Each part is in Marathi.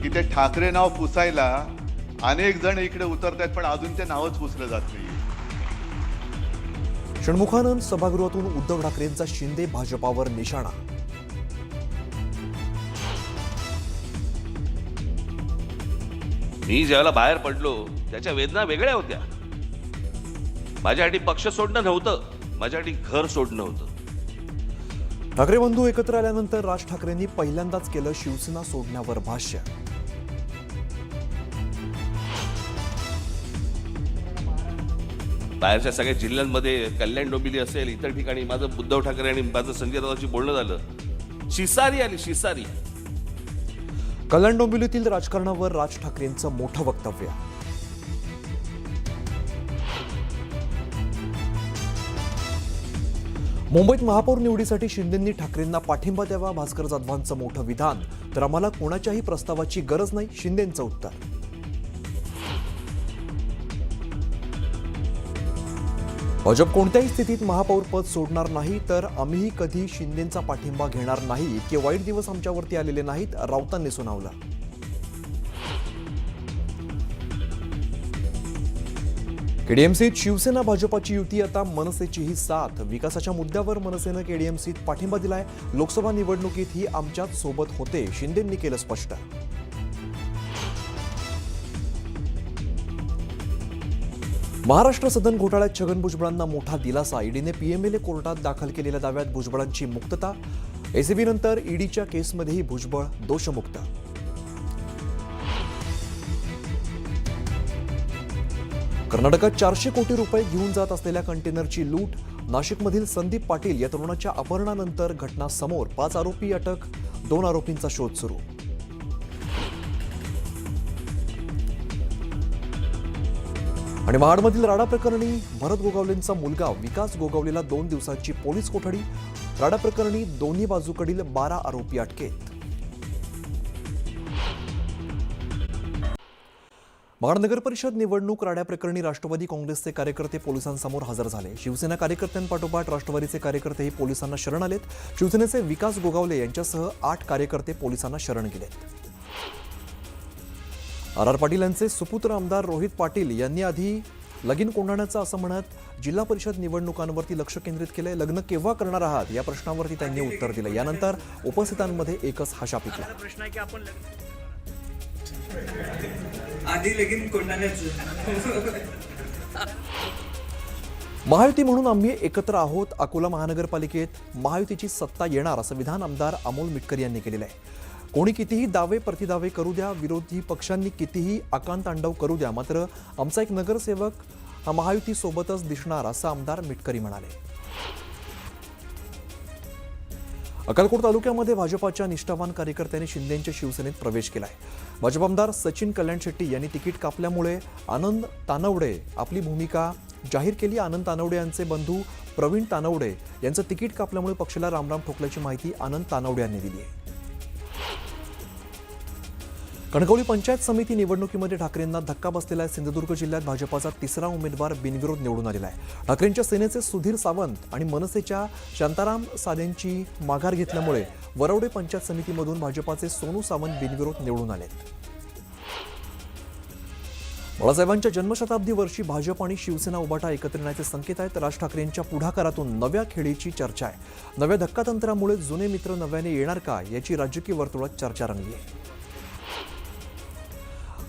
की ते ठाकरे नाव पुसायला अनेक जण इकडे उतरतात, पण अजून ते नावच पुसलं जात नाही. षण्मुखानंद सभागृहातून उद्धव ठाकरेंचा शिंदे भाजपावर निशाणा. मी ज्यावेळेला बाहेर पडलो त्याच्या वेदना वेगळ्या होत्या. माझ्यासाठी पक्ष सोडणं नव्हतं, माझ्यासाठी घर सोडणं होतं. ठाकरे बंधू एकत्र आल्यानंतर राज ठाकरेंनी पहिल्यांदाच केलं शिवसेना सोडण्यावर भाष्य. बाहेरच्या सगळ्या जिल्ह्यांमध्ये कल्याण डोंबिवली असेल, इतर ठिकाणी माझं उद्धव ठाकरे आणि माझं संजय राऊतांशी बोलणं झालं. शिसारी आली, शिसारी. कल्याण डोंबिवलीतील राजकारणावर राज ठाकरेंचं मोठं वक्तव्य. मुंबईत महापौर निवडीसाठी शिंदेंनी ठाकरेंना पाठिंबा द्यावा, भास्कर जाधवांचं मोठं विधान. तर आम्हाला कोणाच्याही प्रस्तावाची गरज नाही, शिंदेंचं उत्तर. भाजप कोणत्याही स्थितीत महापौर पद सोडणार नाही, तर आम्हीही कधी शिंदेंचा पाठिंबा घेणार नाही. इतके वाईट दिवस आमच्यावरती आलेले नाहीत, राऊतांनी सुनावलं. केडीएमसीत शिवसेना भाजपाची युती, आता मनसेचीही साथ. विकासाच्या मुद्द्यावर मनसेनं केडीएमसीत पाठिंबा दिलाय. लोकसभा निवडणुकीत ही आमच्याच सोबत होते, शिंदेंनी केलं स्पष्ट. महाराष्ट्र सदन घोटाळ्यात छगन भुजबळांना मोठा दिलासा. ईडीने पीएमएलए कोर्टात दाखल केलेल्या दाव्यात भुजबळांची मुक्तता. एसीबी नंतर ईडीच्या केसमध्येही भुजबळ दोषमुक्त. कर्नाटकात 400 कोटी रुपये घेऊन जात असलेल्या कंटेनरची लूट. नाशिकमधील संदीप पाटील या तरुणाच्या अपहरणानंतर घटना समोर. 5 आरोपी अटक, 2 आरोपींचा शोध सुरू. आणि महाडमधील राडा प्रकरणी भरत गोगावलेंचा मुलगा विकास गोगावलेला 2 दिवसांची पोलीस कोठडी. राडा प्रकरणी दोन्ही बाजूकडील 12 आरोपी अटकेत. महाड नगर परिषद निवडणूक राड्या प्रकरणी राष्ट्रवादी काँग्रेसचे कार्यकर्ते पोलिसांसमोर हजर झाले. शिवसेना कार्यकर्त्यांपाठोपाठ राष्ट्रवादीचे कार्यकर्तेही पोलिसांना शरण आलेत. शिवसेनेचे विकास गोगावले यांच्यासह 8 कार्यकर्ते पोलिसांना शरण गेलेत. आर पाटील यांचे सुपुत्र आमदार रोहित पाटील यांनी आधी लगीन कोंडाण्याचं असं म्हणत जिल्हा परिषद निवडणुकांवरती लक्ष केंद्रित केलंय. लग्न केव्हा करणार आहात या प्रश्नावरती त्यांनी उत्तर दिलं. यानंतर उपस्थितांमध्ये एकच हशा पिकला. आधी लगीन कोंडाण्याचं. महायुती म्हणून आम्ही एकत्र आहोत. अकोला महानगरपालिकेत महायुतीची सत्ता येणार असं विधान आमदार अमोल मिटकर यांनी केलेलं आहे. कोणी कितीही दावे प्रतिदावे करू द्या, विरोधी पक्षांनी कितीही आकांतांडव करू द्या, मात्र आमचा एक नगरसेवक हा महायुती सोबतच दिसणार असं आमदार मिटकरी म्हणाले. अक्कलकोट तालुक्यामध्ये भाजपाच्या निष्ठावान कार्यकर्त्यांनी शिंदेंच्या शिवसेनेत प्रवेश केलाय. भाजप आमदार सचिन कल्याण शेट्टी यांनी तिकीट कापल्यामुळे आनंद तानवडे आपली भूमिका जाहीर केली. आनंद तानवडे यांचे बंधू प्रवीण तानवडे यांचं तिकीट कापल्यामुळे पक्षाला रामराम ठोकल्याची माहिती आनंद तानवडे यांनी दिली आहे. कणकवली पंचायत समिती निवडणुकीमध्ये ठाकरेंना धक्का बसलेला आहे. सिंधुदुर्ग जिल्ह्यात भाजपाचा 3रा उमेदवार बिनविरोध निवडून आलेला आहे. ठाकरेंच्या सेनेचे सुधीर सावंत आणि मनसेच्या शांताराम सादेंची माघार घेतल्यामुळे वरवडे पंचायत समितीमधून भाजपाचे सोनू सावंत बिनविरोध निवडून आलेत. बाळासाहेबांच्या जन्मशताब्दी वर्षी भाजप आणि शिवसेना उभाटा एकत्र येण्याचे संकेत आहेत. राज ठाकरेंच्या पुढाकारातून नव्या खेळीची चर्चा आहे. नव्या धक्कातंत्रामुळे जुने मित्र नव्याने येणार का याची राजकीय वर्तुळात चर्चा रंगली आहे.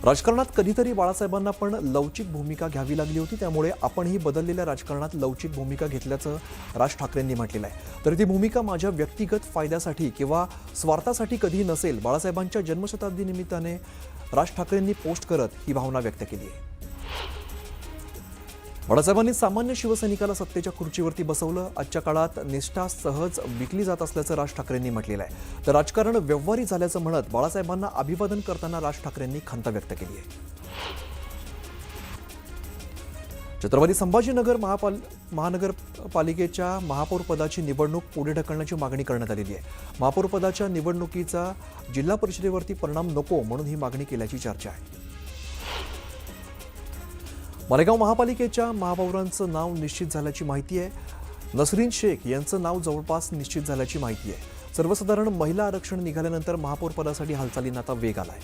राजकारणात कधीतरी बाळासाहेबांना पण लवचिक भूमिका घ्यावी लागली होती, त्यामुळे आपणही बदललेल्या राजकारणात लवचिक भूमिका घेतल्याचं राज ठाकरेंनी म्हटलेलं आहे. तर ती भूमिका माझ्या व्यक्तिगत फायद्यासाठी किंवा स्वार्थासाठी कधी नसेल. बाळासाहेबांच्या जन्मशताब्दी निमित्ताने राज ठाकरेंनी पोस्ट करत ही भावना व्यक्त केली आहे. बाळासाहेबांनी सामान्य शिवसैनिकाला सत्तेच्या खुर्चीवरती बसवलं. आजच्या काळात निष्ठा सहज विकली जात असल्याचं राज ठाकरेंनी म्हटलेलं आहे. तर राजकारण व्यवहारी झाल्याचं म्हणत बाळासाहेबांना अभिवादन करताना राज ठाकरेंनी खंत व्यक्त केली आहे. छत्रपती संभाजीनगर महानगरपालिकेच्या महापौर पदाची निवडणूक पुढे ढकलण्याची मागणी करण्यात आलेली आहे. महापौर पदाच्या निवडणुकीचा जिल्हा परिषदेवरती परिणाम नको म्हणून ही मागणी केल्याची चर्चा आहे. मालेगाव महापालिकेच्या महापौरांचं नाव निश्चित झाल्याची माहिती आहे. नसरीन शेख यांचं नाव जवळपास निश्चित झाल्याची माहिती आहे. सर्वसाधारण महिला आरक्षण निघाल्यानंतर महापौर पदासाठी हालचालींना आता वेग आलाय.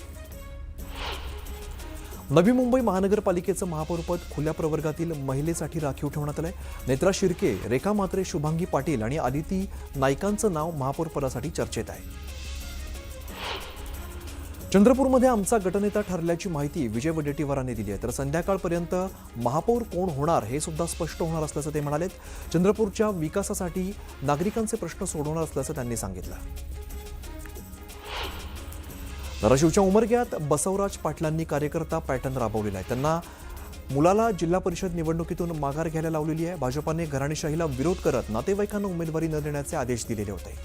नवी मुंबई महानगरपालिकेचं महापौरपद खुल्या प्रवर्गातील महिलेसाठी राखीव ठेवण्यात आलंय. नेत्रा शिर्के, रेखा म्हात्रे, शुभांगी पाटील आणि आदिती नाईकांचं नाव महापौरपदासाठी चर्चेत आहे. चंद्रपूरमध्ये आमचा गटनेता ठरल्याची माहिती विजय वडेट्टीवारांनी दिली आहे. तर संध्याकाळपर्यंत महापौर कोण होणार हे सुद्धा स्पष्ट होणार असल्याचं ते म्हणालेत. चंद्रपूरच्या विकासासाठी नागरिकांचे प्रश्न सोडवणार असल्याचं त्यांनी सांगितलं. धाराशिवच्या उमरग्यात बसवराज पाटलांनी कार्यकर्ता पॅटर्न राबवलेला आहे. त्यांना मुलाला जिल्हा परिषद निवडणुकीतून माघार घ्यायला लावलेली आहे. भाजपाने घराणेशाहीला विरोध करत नातेवाईकांना उमेदवारी न देण्याचे आदेश दिलेले होते.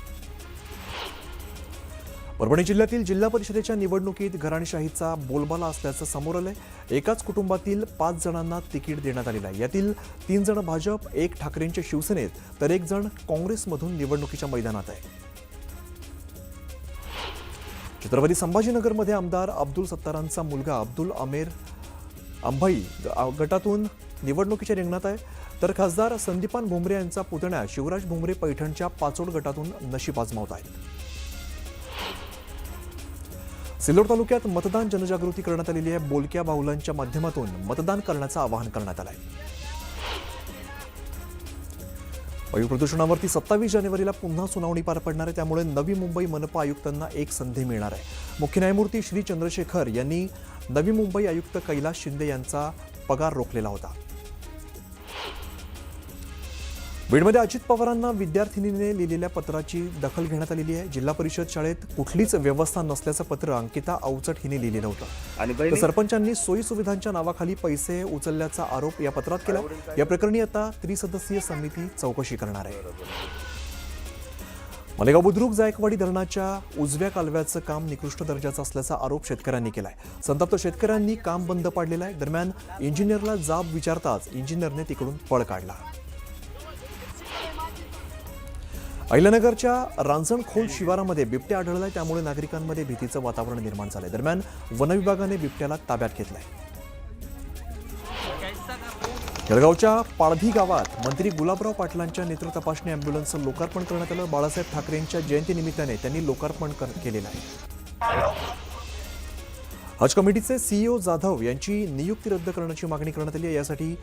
परभणी जिल्ह्यातील जिल्हा परिषदेच्या निवडणुकीत घराणेशाहीचा बोलबाला असल्याचं समोर आलंय. एकाच कुटुंबातील 5 जणांना तिकीट देण्यात आलेलं आहे. यातील 3 जण भाजप, 1 ठाकरेंच्या शिवसेनेत तर 1 जण काँग्रेसमधून निवडणुकीच्या मैदानात आहे. छत्रपती संभाजीनगरमध्ये आमदार अब्दुल सत्तारांचा मुलगा अब्दुल आमेर अंभाई गटातून निवडणुकीच्या रिंगणात आहे. तर खासदार संदीपान भुमरे यांचा पुतण्या शिवराज भुमरे पैठणच्या पाचोड गटातून नशीब आजमावत आहेत. सिल्लोड तालुक्यात मतदान जनजागृती करण्यात आलेली आहे. बोलक्या बाहुलांच्या माध्यमातून मतदान करण्याचं आवाहन करण्यात आलं आहे. वायू प्रदूषणावरती 27 जानेवारीला पुन्हा सुनावणी पार पडणार आहे. त्यामुळे नवी मुंबई मनपा आयुक्तांना एक संधी मिळणार आहे. मुख्य न्यायमूर्ती श्री चंद्रशेखर यांनी नवी मुंबई आयुक्त कैलास शिंदे यांचा पगार रोखलेला होता. बीडमध्ये अजित पवारांना विद्यार्थिनीने लिहिलेल्या पत्राची दखल घेण्यात आलेली आहे. जिल्हा परिषद शाळेत कुठलीच व्यवस्था नसल्याचं पत्र अंकिता अवचट हिने लिहिलेलं होतं. तर सरपंचांनी सोयी सुविधांच्या नावाखाली पैसे उचलल्याचा आरोप या पत्रात केला. या प्रकरणी आता त्रिसदस्यीय समिती चौकशी करणार आहे. मालेगाव बुद्रुक जायकवाडी धरणाच्या उजव्या कालव्याचं काम निकृष्ट दर्जाचं असल्याचा आरोप शेतकऱ्यांनी केलाय. संतप्त शेतकऱ्यांनी काम बंद पाडलेलं आहे. दरम्यान इंजिनियरला जाब विचारताच इंजिनियरने तिकडून पळ काढला. अहिल्यानगरच्या रांजणखोल शिवारामध्ये बिबट्या आढळलाय. त्यामुळे नागरिकांमध्ये भीतीचं वातावरण निर्माण झालंय. दरम्यान वनविभागाने बिबट्याला ताब्यात घेतलाय. जळगावच्या पाळधी गावात मंत्री गुलाबराव पाटलांच्या नेत्र तपासणी अँब्युलन्सचं लोकार्पण करण्यात आलं. बाळासाहेब ठाकरेंच्या जयंतीनिमित्ताने त्यांनी लोकार्पण केलेलं आहे. हज कमिटीचे सीईओ जाधव यांची नियुक्ती रद्द करण्याची मागणी करण्यात आली आहे. यासाठी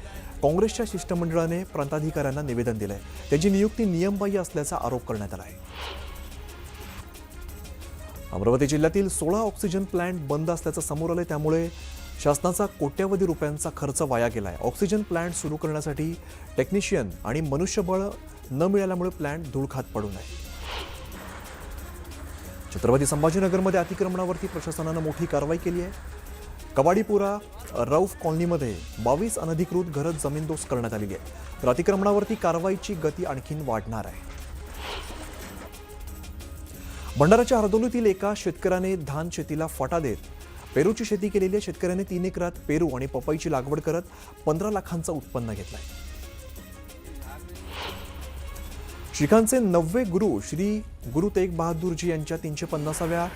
काँग्रेसच्या शिष्टमंडळाने प्रांताधिकाऱ्यांना निवेदन दिलंय. त्यांची नियुक्ती नियमबाह्य असल्याचा आरोप करण्यात आला आहे. अमरावती जिल्ह्यातील 16 ऑक्सिजन प्लांट बंद असल्याचं समोर आलंय. त्यामुळे शासनाचा कोट्यवधी रुपयांचा खर्च वाया गेलाय. ऑक्सिजन प्लांट सुरू करण्यासाठी टेक्निशियन आणि मनुष्यबळ न मिळाल्यामुळे प्लांट धूळखात पडू नये. छत्रपती संभाजीनगरमध्ये अतिक्रमणावरती प्रशासनानं मोठी कारवाई केली आहे. कवाडीपुरा रौफ कॉलनीमध्ये 22 अनधिकृत घरं जमीनदोस्त करण्यात आलेली आहे. तर अतिक्रमणावरती कारवाईची गती आणखीन वाढणार आहे. भंडाराच्या हरदोलीतील एका शेतकऱ्याने धान शेतीला फटा देत पेरूची शेती केलेली आहे. शेतकऱ्याने 3 एकरात पेरू आणि पपईची लागवड करत 15 लाखांचं उत्पन्न घेतलंय. शिखांचे 90 गुरु श्री गुरु तेग बहादूरजी यांच्या 350व्या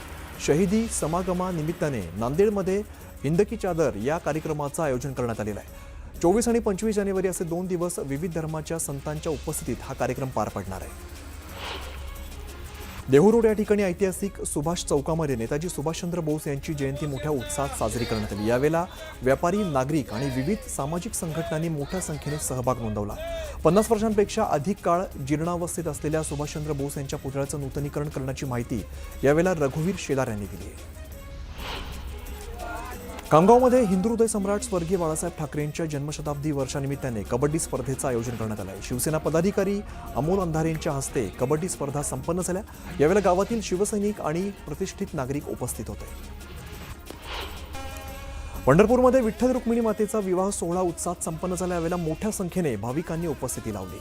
शहीदी समागमानिमित्ताने नांदेडमध्ये हिंद की चादर या कार्यक्रमाचं आयोजन करण्यात आलेलं आहे. 24 आणि 25 जानेवारी असे 2 दिवस विविध धर्माच्या संतांच्या उपस्थितीत हा कार्यक्रम पार पडणार आहे. देहू रोड या ठिकाणी ऐतिहासिक सुभाष चौकामध्ये नेताजी सुभाषचंद्र बोस यांची जयंती मोठ्या उत्साहात साजरी करण्यात आली. यावेळेला व्यापारी, नागरिक आणि विविध सामाजिक संघटनांनी मोठ्या संख्येने सहभाग नोंदवला. 50 वर्षांपेक्षा अधिक काळ जीर्णावस्थेत असलेल्या सुभाषचंद्र बोस यांच्या पुतळ्याचं नूतनीकरण करण्याची माहिती यावेळेला रघुवीर शेलार यांनी दिली आहे. खामगावमध्ये हिंदू हृदय सम्राट स्वर्गीय बाळासाहेब ठाकरेंच्या जन्मशताब्दी वर्षानिमित्ताने कबड्डी स्पर्धेचं आयोजन करण्यात आलं आहे. शिवसेना पदाधिकारी अमोल अंधारेंच्या हस्ते कबड्डी स्पर्धा संपन्न झाल्या. यावेळेला गावातील शिवसैनिक आणि प्रतिष्ठित नागरिक उपस्थित होते. पंढरपूरमध्ये विठ्ठल रुक्मिणी मातेचा विवाह सोहळा उत्साहात संपन्न झाला. यावेळेला मोठ्या संख्येने भाविकांनी उपस्थिती लावली.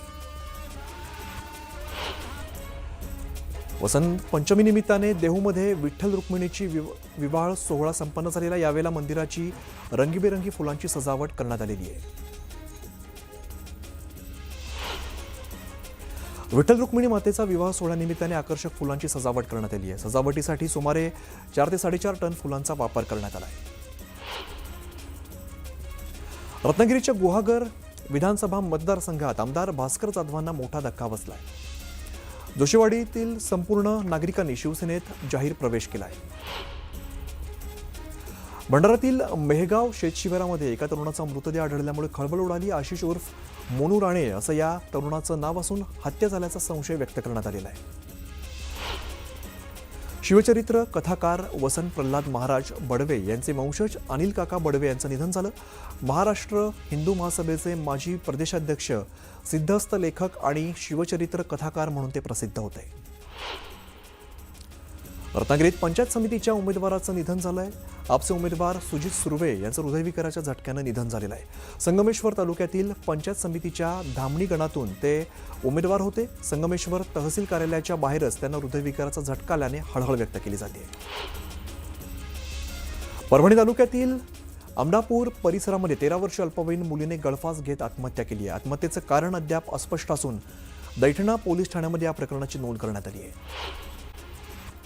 वसंत पंचमी निमित्ताने देहूमध्ये विठ्ठल रुक्मिणीची विवाह सोहळा संपन्न झालेला. यावेळेला मंदिराची रंगीबेरंगी फुलांची सजावट करण्यात आलेली आहे. विठ्ठल रुक्मिणी मातेचा विवाह सोहळ्यानिमित्ताने आकर्षक फुलांची सजावट करण्यात आली आहे. सजावटीसाठी सुमारे 4 ते 4.5 टन फुलांचा वापर करण्यात आला आहे. रत्नागिरीच्या गुहागर विधानसभा मतदारसंघात आमदार भास्कर जाधवांना मोठा धक्का बसलाय. जोशीवाडीतील संपूर्ण नागरिकांनी शिवसेनेत जाहीर प्रवेश केलाय. भंडारातील मेहगाव शेतशिबिरामध्ये एका तरुणाचा मृतदेह आढळल्यामुळे खळबळ उडाली. आशिष उर्फ मोनू राणे असं या तरुणाचं नाव असून हत्या झाल्याचा संशय व्यक्त करण्यात आलेला आहे. शिवचरित्र कथाकार वसंत प्रल्हाद महाराज बडवे यांचे वंशज अनिल काका बडवे यांचं निधन झालं. महाराष्ट्र हिंदू महासभेचे माजी प्रदेशाध्यक्ष, सिद्धहस्त लेखक आणि शिवचरित्र कथाकार म्हणून ते प्रसिद्ध होते. रत्नागिरीत पंचायत समितीच्या उमेदवाराचं निधन झालंय. आपचे उमेदवार सुजित सुर्वे यांचं हृदयविकाराच्या झटक्यानं निधन झालेलं आहे. संगमेश्वर तालुक्यातील पंचायत समितीच्या धामणी गणातून ते उमेदवार होते. संगमेश्वर तहसील कार्यालयाच्या बाहेरच त्यांना हृदयविकाराचा झटका आल्याने हळहळ व्यक्त केली जाते. परभणी तालुक्यातील आमडापूर परिसरामध्ये 13 वर्षीय अल्पवयीन मुलीने गळफास घेत आत्महत्या केली आहे. आत्महत्येचं कारण अद्याप अस्पष्ट असून दैठणा पोलीस ठाण्यामध्ये या प्रकरणाची नोंद करण्यात आली आहे.